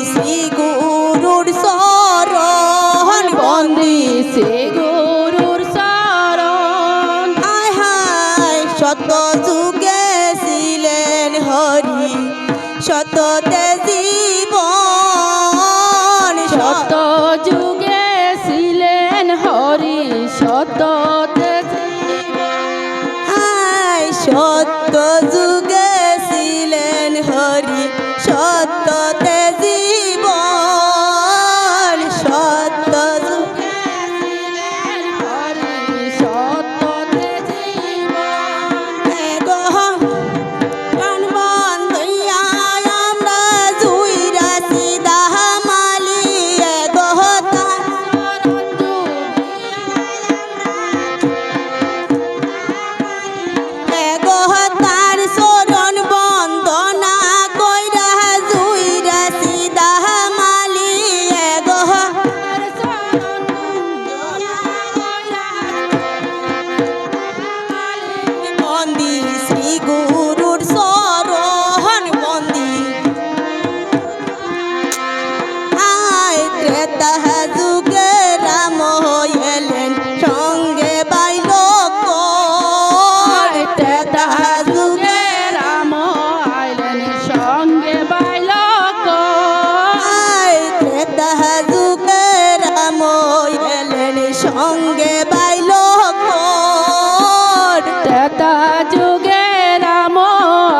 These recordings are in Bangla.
শ্রী গুরুর শরণ বন্দি শ্রী গুরুর শরণ হায় হায় শত যুগে ছিলেন হরি শততে জীবন শত যুগে ছিলেন হরি শততে হায় শত যুগে ছিলেন হরি শততে জীবন শত যুগে ছিলেন হরি শততে জীবন শ্রী গুরুর শরণ বন্দি আয় ত্রেতা যুগে রাম এলেন সঙ্গে বাইল ত্রেতা যুগে রাম আইলেন সঙ্গে বাইলক আয় ত্রেতা যুগে রাম এলেন সঙ্গে বাইল ত্রেতা যুগে রাম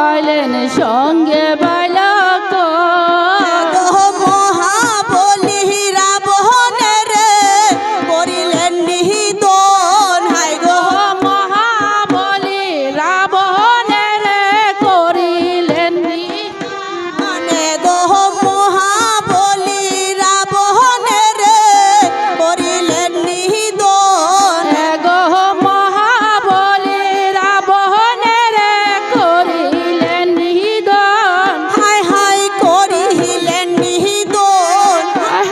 আইলেন সঙ্গে বাইলক মহাবলি রাবণের করিলেন নিধন হায় গো মহাবলি রাবণের করিলেন মানে গো মহাবলি রাবণের করিলেন নিধন গো মহাবলি রাবণের করিলেন নিধন হায় হায় করিলেন নিধন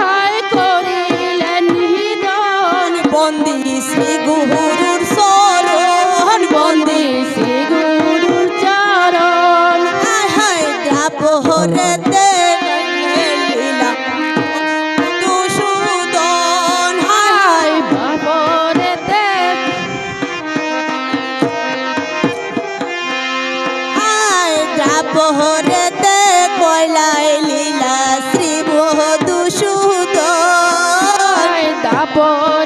হায় করিলেন নিধন বন্দি শ্রী গুরুর শরণ বন্দি শ্রী গুরুর চরণ হায় হায় দ্রাপহরেতে লীলা দুষূদন হায় হায় বাবরেতে হায় দ্রাপহরেতে কয়লায় লীলা শ্রী মধুসূদন হায় দাপর